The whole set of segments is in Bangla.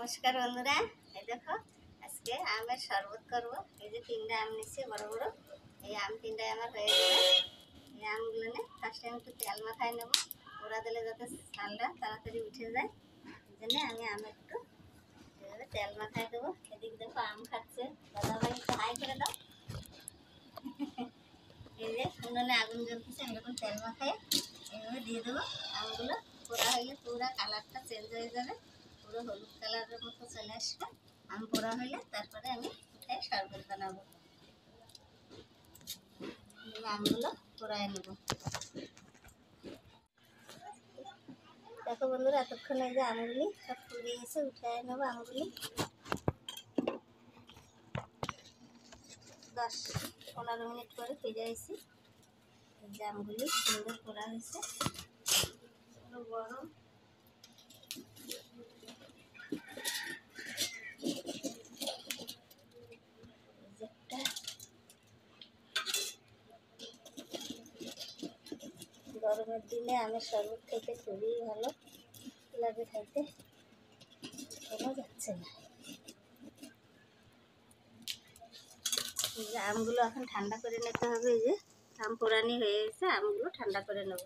নমস্কার বন্ধুরা, এই দেখো আজকে আমের শরবত করব। এই যে তিনটা আম নিচ্ছি বড় বড়, এই আম তিনটাই আমার হয়ে যাবে। এই আমগুলো নিয়ে ফার্স্ট টাইম একটু তেল মাখায় নেবো, পোড়া দিলে যাতে ছালটা তাড়াতাড়ি উঠে যায়। এই জন্য আমি আম একটু এভাবে তেল মাখায় দেবো। এদিকে দেখো আম খাচ্ছে, দাদাভাই একটু হাই করে দাও। এই যে উনুনে আগুন জ্বলতেছে, এরকম তেল মাখায় এইভাবে দিয়ে দেবো। আমগুলো পোড়া হইলে পুরো কালারটা চেঞ্জ হয়ে যাবে, পুরো হলুদ কালারের মতো চলে আসবে। আম পোড়া হইলে তারপরে আমি উঠে শরবত বানাবো। আমগুলো পোড়ায় নেব। দেখো বন্ধুরা, এতক্ষণে যে আমগুলি সব পুড়ে গেছে, উঠে নেবো আমগুলি। 10-15 মিনিট পরে ফিরে আসি। এই যে আমগুলি সুন্দর পোড়া হয়েছে, গরম। গরমের দিনে আমের শরবত খেতে খুবই ভালো লাগে, খাইতে কোনো যাচ্ছে না। এই যে আমগুলো এখন ঠান্ডা করে নিতে হবে। এই যে আম পোড়ানি হয়ে গেছে, আমগুলো ঠান্ডা করে নেব।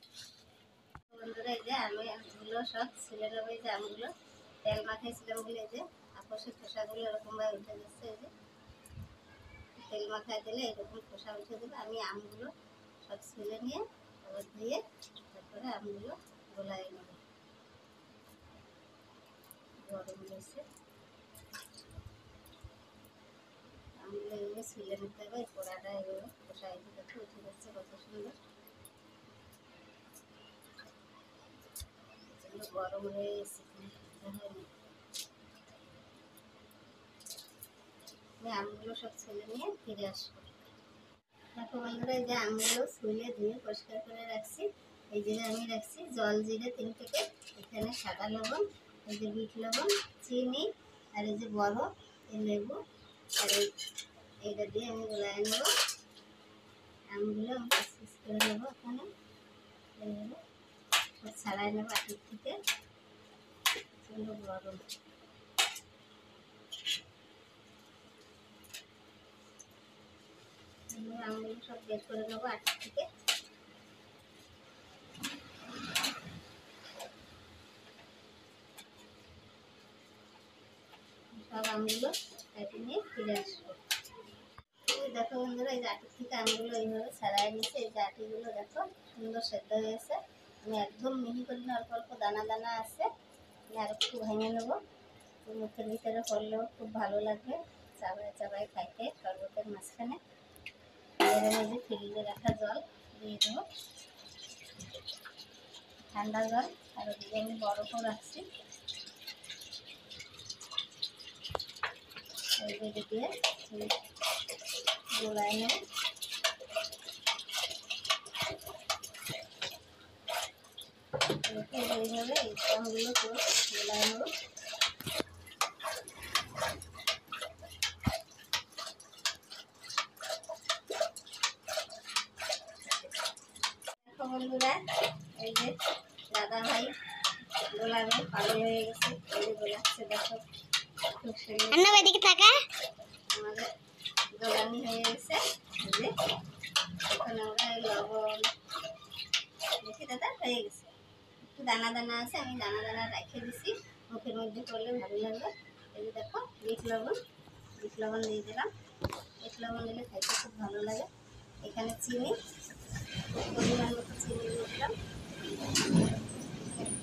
বন্ধুরা, এই যে আমগুলো সব ছিলে নেবো। এই যে আমগুলো তেল মাখাইছিলাম বলে এই যে আপসের খোসাগুলো এরকমভাবে উঠে যাচ্ছে। এই যে তেল মাখায় দিলে এরকম খোসা উঠে দেবে। আমি আমগুলো সব ছিলে নিয়ে আবার ধুয়ে তারপরে আমগুলো গোলাই নেব। গরম হয়েছে, আমগুলো এগুলো ছিলে নিতে হবে। এই পোড়াটা এগুলো খোসা এগুলো উঠে যাচ্ছে, কত সুন্দর। গরম হয়ে গেছে, আমগুলো সব ছেলে নিয়ে ফিরে আসবো। দেখো বন্ধুরা, এই যে আমগুলো ছুলে ধুয়ে পরিষ্কার করে রাখছি। এই যে আমি রাখছি জল জিরে 3 প্যাকেট, এখানে সাদা লবণ, এই যে বিট লবণ, চিনি, আর এই যে বরফ, এই লেবু, আর এইটা দিয়ে আমি গোলায় নেব। আমগুলো আমি পিস করে নেবো। এখানে এইভাবে সব ছাড়াই নেবো আটির থেকে। গরম আমগুলো সব বের করে নেবো আটির থেকে। সব আমগুলো কাটি নিয়ে ফিরে আসবো। দেখো বন্ধুরা, এই যে আটির থেকে আমগুলো এইভাবে ছাড়াই নিচ্ছে। এই যে আটিগুলো দেখো সুন্দর সেদ্ধ হয়েছে। আমি একদম মিহি করি না, অল্প অল্প দানা দানা আছে। আমি আর একটু ভেঙে নেবো, মুখের ভিতরে পড়লেও খুব ভালো লাগবে চাবাই চাবাই খাইতে। শরবতের মাঝখানে এর মধ্যে ফ্রিজে রাখা জল দিয়ে দেবো, ঠান্ডা জল। আর ওদিকে আমি বরফও রাখছি। এইদিকে দিয়ে গোলায় নেব। এইভাবে এই আমগুলো পুরো গোলায় নেব। বন্ধুরা, এই যে দাদা ভাই গোলাবে পাগল হয়ে গেছে, এই যে গোলাচ্ছে। দেখো এদিকে থাকা আমাদের গোলানি হয়ে গেছে। এই যে এখন আমরা লবণ দেখি দাদা হয়ে গেছে, একটু দানা দানা আছে, আমি দানা দানা রেখে দিছি, মুখের মধ্যে করলে ভালো লাগবে। এই যে দেখো বিট লবণ দিয়ে দিলাম। বিট লবণ দিলে খাইতে খুব ভালো লাগে। এখানে চিনি, পরিমাণ মতো চিনি দিয়ে দিলাম,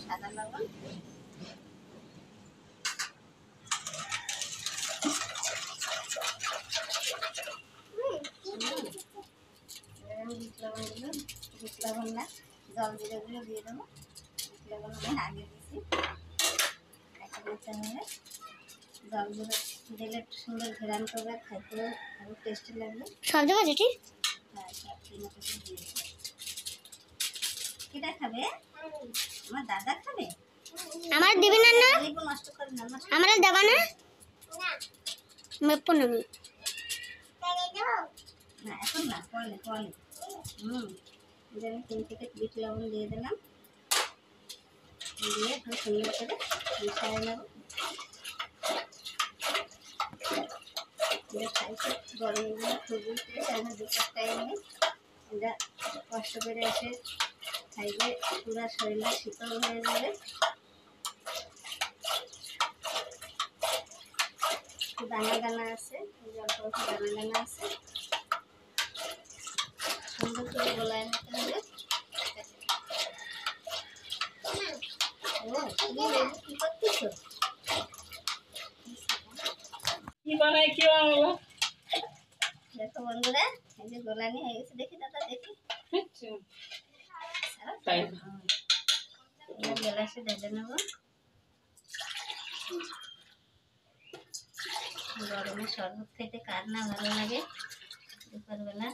সাদা লবণ, বিট লবণ দিলাম। বিট লবণ না, জল জিরেগুলো দিয়ে দেবো। বিট লবণ আমি আগে দিয়েছি। এখন জল জিরে দিলে একটু সুন্দর ঘেরান করবে, খাইতেও আরও টেস্টি লাগবে। সব দেবো যেটি? হ্যাঁ, সব মতো দিয়ে। কেটা খাবে? আমার দাদা খাবে। আমার দিবি না? না নষ্ট করে না, আমার দেবা না। মেপো না না, এখন না, পরে পরে। আমি 3 প্যাকেট বিট লবণ দিয়ে দিলাম, দিয়ে খুব সুন্দর করে মিশিয়ে নেব। এটা খাইছে গরমের দিনে খুবই টেস্ট। আমি দুপুর টাইমে এটা কষ্ট করে এসে খাইলে পুরো শরীরটা শীতল হয়ে যাবে। দানা দানা আছে, অল্প অল্প দানা দানা আছে, সুন্দর করে গোলায় নিতে হবে। কি করতেছো? কি বানাই কি বানাবো? দেখো বন্ধুরা, এই যে গোলানি হয়ে গেছে। দেখি দাদা দেখি, তাই গ্লাসে ঢেলে নেবো। গরমে শরবত খেতে কার না ভালো লাগে দুপুরবেলা।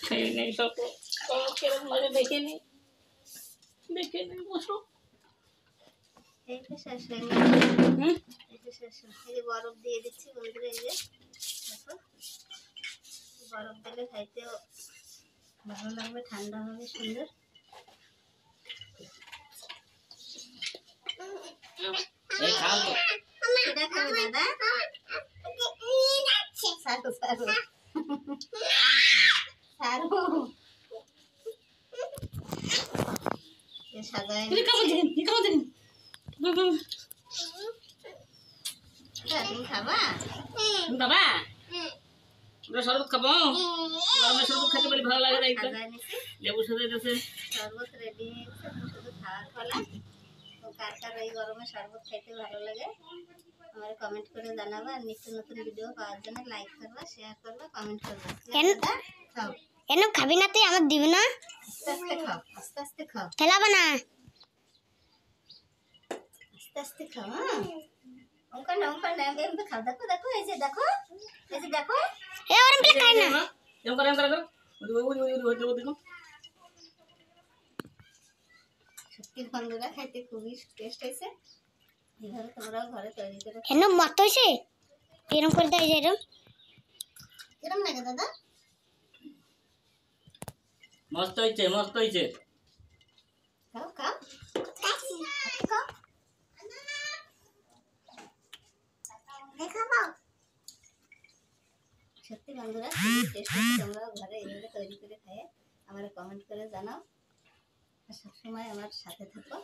খেয়ে নেই তো কেরম লাগে দেখে নি বসো। এই তো শেষ হয়ে গেছে, এই তো শেষ। এই যে বরফ দিয়ে দিচ্ছি বন্ধুরা, এই যে দেখো বরফ দিলে খাইতেও ভালো লাগবে, ঠান্ডা হবে সুন্দর। এই খাও সেটা খাবে দাদা? সারু সারু সারু সাজায় তুমি তুমি খাবা? বাবা আমরা শরবত খাবো। গরমে শরবত খেতে বলি ভালো লাগে না। সাজায় নিছি, লেবু সাজা দিতেছে। শরবত রেডি হয়ে গেছে, এখন শুধু খাওয়ার পালা। তো কার কার এই গরমে শরবত খেতে ভালো লাগে আমার কমেন্ট করে জানাবা। আর নিত্য নতুন ভিডিও পাওয়ার জন্য লাইক করবা, শেয়ার করবা, কমেন্ট করবা। খাও কেন খাবি না তুই? আমার দিবি না? আস্তে আস্তে খাও, আস্তে আস্তে খাও, ফেলাবো না। আস্তে আস্তে খাও। হ্যাঁ অঙ্কন অঙ্কন এমনি খাও। দেখো দেখো, এই যে দেখো, এই যে দেখো। এ ওরম প্লে খাই না। এম করে দেখো। সত্যি বন্ধুরা, খাইতে খুবই টেস্ট হয়েছে। এইভাবে তোমরাও ঘরে তৈরি করে। কেন মত হইছে? এরম করে দেয় যেরম। কিরম লাগে দাদা? মস্ত হইছে মস্ত হইছে। খাও খাও খাও। সত্যি বন্ধুরা, খুবই টেস্ট হয়েছে। তোমরাও ঘরে এইভাবে তৈরি করে খাইয়ে আমার কমেন্ট করে জানাও। আর সবসময় আমার সাথে থাকো।